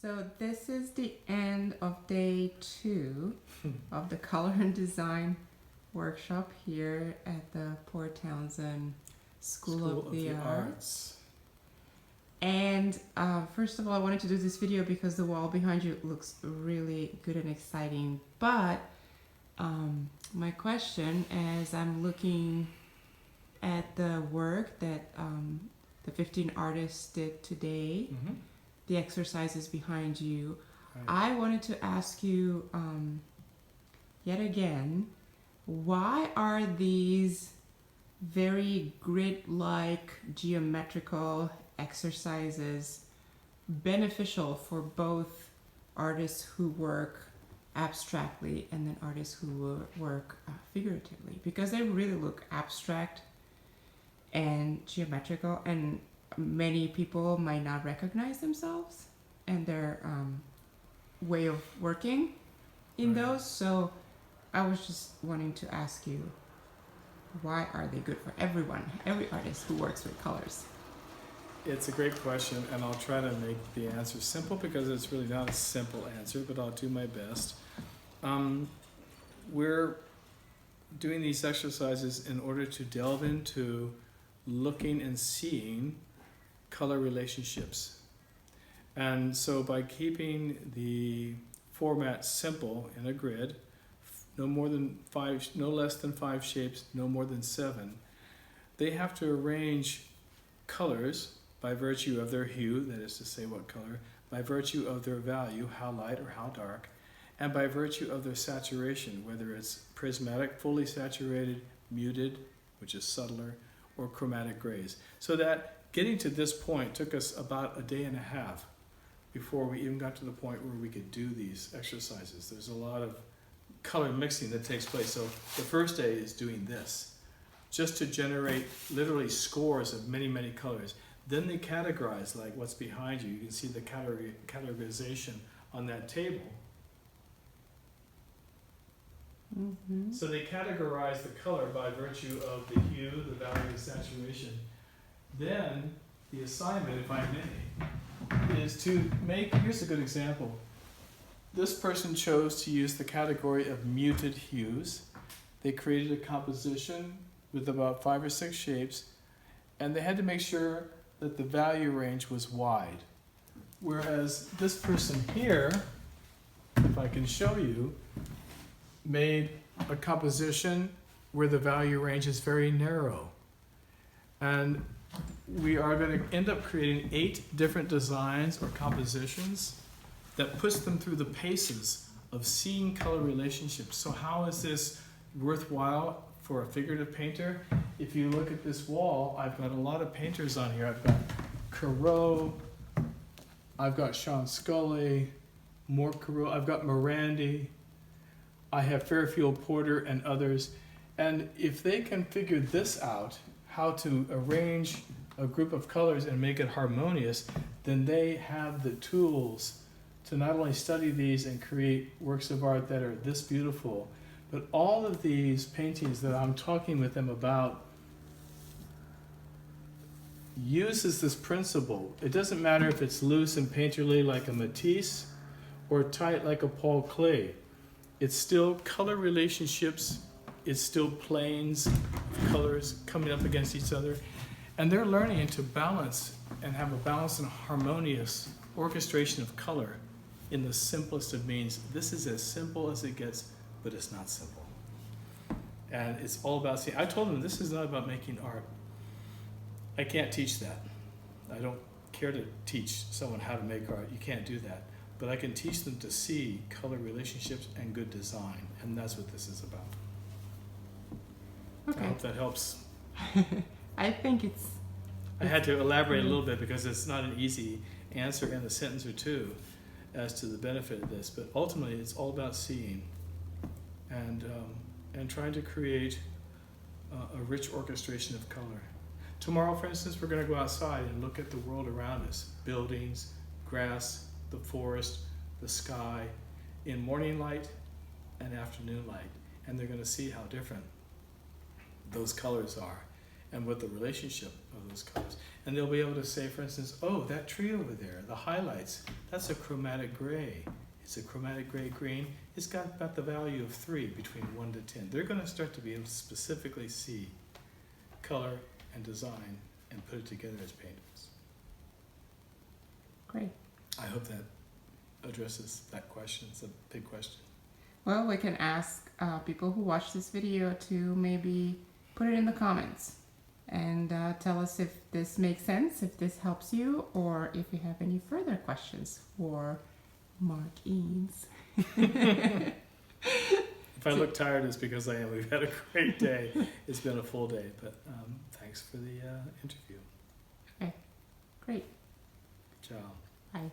So this is the end of day 2 of the color and design workshop here at the Port Townsend School of the Arts. And first of all, I wanted to do this video because the wall behind you looks really good and exciting. But my question, as I'm looking at the work that the 15 artists did today, the exercises behind you, I wanted to ask you yet again, why are these very grid-like geometrical exercises beneficial for both artists who work abstractly and then artists who work figuratively? Because they really look abstract and geometrical, and many people might not recognize themselves and their way of working in those. So I was just wanting to ask you, why are they good for everyone, every artist who works with colors? It's a great question, and I'll try to make the answer simple because it's really not a simple answer, but I'll do my best. We're doing these exercises in order to delve into looking and seeing color relationships. And so by keeping the format simple in a grid, no less than 5 shapes, no more than 7, they have to arrange colors by virtue of their hue, that is to say what color, by virtue of their value, how light or how dark, and by virtue of their saturation, whether it's prismatic, fully saturated, muted, which is subtler, or chromatic grays. So that getting to this point took us about a day and a half before we even got to the point where we could do these exercises. There's a lot of color mixing that takes place. So the first day is doing this, just to generate literally scores of many, many colors. Then they categorize, like what's behind you. You can see the categorization on that table. So they categorize the color by virtue of the hue, the value, the saturation. Then the assignment, if I may, is to make, here's a good example. This person chose to use the category of muted hues. They created a composition with about 5 or 6 shapes, and they had to make sure that the value range was wide. Whereas this person here, if I can show you, made a composition where the value range is very narrow. And we are going to end up creating 8 different designs or compositions that puts them through the paces of seeing color relationships. So how is this worthwhile for a figurative painter? If you look at this wall, I've got a lot of painters on here. I've got Corot, I've got Sean Scully, more Corot, I've got Morandi, I have Fairfield Porter and others. And if they can figure this out, how to arrange a group of colors and make it harmonious, then they have the tools to not only study these and create works of art that are this beautiful, but all of these paintings that I'm talking with them about uses this principle. It doesn't matter if it's loose and painterly like a Matisse or tight like a Paul Klee. It's still color relationships, it's still planes of colors coming up against each other. And they're learning to balance and have a balanced and harmonious orchestration of color in the simplest of means. This is as simple as it gets, but it's not simple. And it's all about seeing. I told them this is not about making art. I can't teach that. I don't care to teach someone how to make art. You can't do that. But I can teach them to see color relationships and good design. And that's what this is about. Okay. I hope that helps. I think it's... I had to elaborate a little bit because it's not an easy answer in a sentence or two as to the benefit of this. But ultimately, it's all about seeing and trying to create a rich orchestration of color. Tomorrow, for instance, we're going to go outside and look at the world around us. Buildings, grass, the forest, the sky, in morning light and afternoon light. And they're going to see how different those colors are. and what the relationship of those colors. And they'll be able to say, for instance, oh, that tree over there, the highlights, that's a chromatic gray. It's a chromatic gray green. It's got about the value of 3 between 1 to 10. They're going to start to be able to specifically see color and design and put it together as paintings. Great. I hope that addresses that question. It's a big question. Well, we can ask people who watch this video to maybe put it in the comments and tell us if this makes sense, if this helps you, or if you have any further questions for Mark Eanes. If I look tired, it's because I am. We've had a great day. It's been a full day, but thanks for the interview. Okay, great. Ciao. Bye.